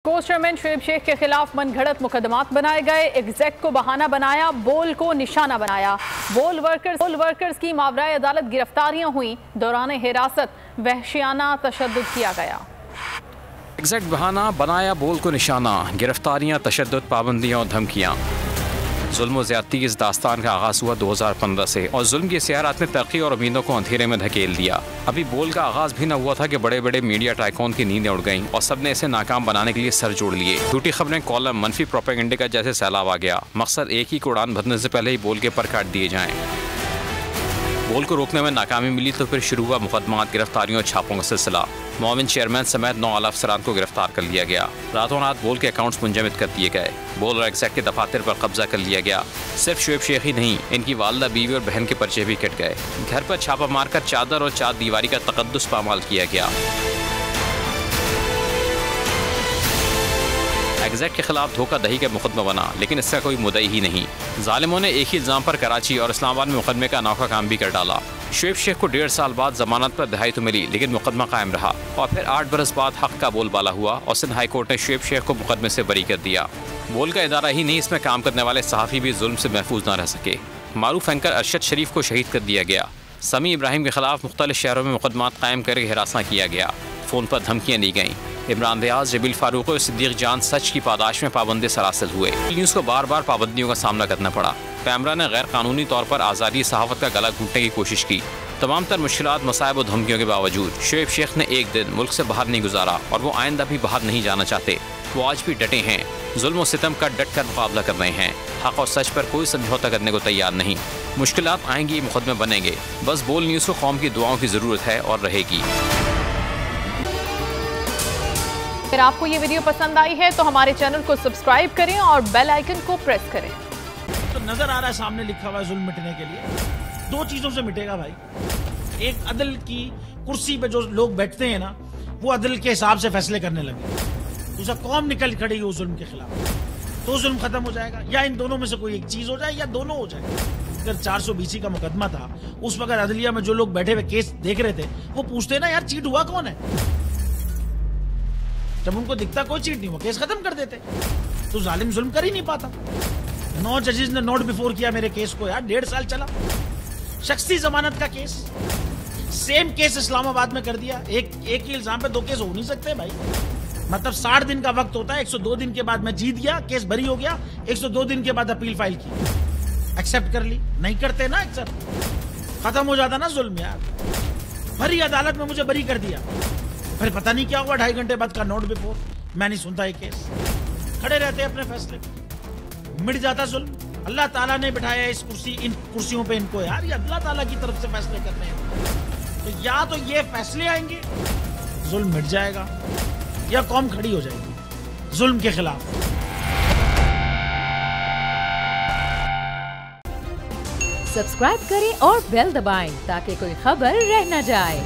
Sports chairman Shoaib Sheikh के खिलाफ मनगढ़ंत मुकदमात बनाए गए। एग्जैक्ट को बहाना बनाया, बोल को निशाना बनाया। बोल वर्कर्स की मावराए अदालत गिरफ्तारियां हुई। दौरान हिरासत वहशियाना तशद्दुद किया गया। एग्जैक्ट बहाना बनाया, बोल को निशाना, गिरफ्तारियां, तशद्दुद, पाबंदियां और धमकियां। जुल्म और ज़्यादती की इस दास्तान का आगाज़ हुआ 2015 से और जुल्म की सियारात ने तरक्की और उम्मीदों को अंधेरे में धकेल दिया। अभी बोल का आगाज़ भी न हुआ था कि बड़े बड़े मीडिया टाइकॉन की नींदें उड़ गईं और सबने इसे नाकाम बनाने के लिए सर जोड़ लिए। झूठी खबरें, कॉलम, मनफी प्रोपेगेंडे का जैसे सैलाब आ गया। मकसद एक ही, उड़ान भरने से पहले ही बोल के पर काट दिए जाएं। बोल को रोकने में नाकामी मिली तो फिर शुरू हुआ मुकदमात, गिरफ्तारियों और छापों का सिलसिला। मोमिन चेयरमैन समेत 9 आला अफसरान को गिरफ्तार कर लिया गया। रातों रात बोल के अकाउंट्स मुंजमद कर दिए गए। बोल और एग्जैक्ट के दफातर पर कब्जा कर लिया गया। सिर्फ शुएब शेख ही नहीं, इनकी वालदा, बीवी और बहन के पर्चे भी कट गए। घर पर छापा मारकर चादर और चार दीवारी का तकद्दुस पामाल किया गया। एग्जैक्ट के खिलाफ धोखाधड़ी का मुकदमा बना, लेकिन इसका कोई मुद्दई ही नहीं। जालिमों ने एक ही इल्ज़ाम पर कराची और इस्लामाबाद में मुकदमे का अनोखा काम भी कर डाला। शुएब शेख को 1.5 साल बाद जमानत पर रिहाई तो मिली, लेकिन मुकदमा कायम रहा और फिर 8 बरस बाद हक का बोलबाला हुआ और सिंध हाई कोर्ट ने शुएब शेख को मुकदमे से बरी कर दिया। बोल का इदारा ही नहीं, इसमें काम करने वाले सहाफ़ी भी जुल्म से महफूज न रह सके। मारूफ एंकर अरशद शरीफ को शहीद कर दिया गया। समी इब्राहिम के खिलाफ मुख्तलिफ शहरों में मुकदमात कायम करके हिरासत किया गया। फ़ोन पर धमकियाँ दी गईं। इमरान रियाज, जबील फारूक और सिद्दीक जान सच की पादाश में पाबंदी सरासिल हुए। न्यूज़ को बार बार पाबंदियों का सामना करना पड़ा। कैमरा ने गैर कानूनी तौर पर आज़ादी सहाफ़त का गला घूटने की कोशिश की। तमाम तर मुश्किलात, मसाइब और धमकियों के बावजूद शुएब शेख ने एक दिन मुल्क से बाहर नहीं गुजारा और वो आइंदा भी बाहर नहीं जाना चाहते। वो आज भी डटे हैं, जुल्म और सितम का डट कर मुकाबला कर रहे हैं। हक और सच पर कोई समझौता करने को तैयार नहीं। मुश्किलात आएंगी, मुकदमे बनेंगे, बस बोल न्यूज़ को कौम की दुआओं की ज़रूरत है और रहेगी। अगर आपको ये वीडियो पसंद आई है तो हमारे चैनल को सब्सक्राइब करें और बेल आइकन को प्रेस करें। तो नजर आ रहा है सामने लिखा हुआ है जुल्म मिटने के लिए 2 चीजों से मिटेगा भाई। एक, अदल की कुर्सी पे जो लोग बैठते हैं ना, वो अदल के हिसाब से फैसले करने लगे। दूसरा, कौम निकल खड़ी उस जुल्म के खिलाफ, तो जुल्म खत्म हो जाएगा। या इन दोनों में से कोई एक चीज हो जाए या दोनों हो जाए। अगर 420 का मुकदमा था, उस वक्त अदलिया में जो लोग बैठे हुए केस देख रहे थे, वो पूछते ना यार चीट हुआ कौन है। जब उनको दिखता कोई चीट नहीं, वो केस खत्म कर देते। तो जालिम जुल्म कर ही नहीं पाता। 9 जजेस ने नोट बिफोर किया मेरे केस को यार, 1.5 साल चला। शख्सी जमानत का केस, सेम केस इस्लामाबाद में कर दिया। एक ही इल्जाम पे 2 केस हो नहीं सकते भाई। मतलब 60 दिन का वक्त होता है। 102 दिन के बाद मैं जीत गया, केस बरी हो गया। 102 दिन के बाद अपील फाइल की, एक्सेप्ट कर ली। नहीं करते ना एक्सेप्ट, खत्म हो जाता ना जुल्म यार। भरी अदालत में मुझे बरी कर दिया, फिर पता नहीं क्या हुआ 2.5 घंटे बाद का नोट बिफोर। मैं नहीं सुनता ये केस, खड़े रहते अपने फैसले पे, मिट जाता जुल्म। अल्लाह ताला ने बिठाया इस कुर्सी, इन कुर्सियों पे इनको यार, ये अल्लाह ताला की तरफ से फैसले करने हैं। तो या तो ये फैसले आएंगे, जुल्म मिट जाएगा, या कौम खड़ी हो जाएगी जुल्म के खिलाफ। सब्सक्राइब करें और बेल दबाएं ताकि कोई खबर रह न जाए।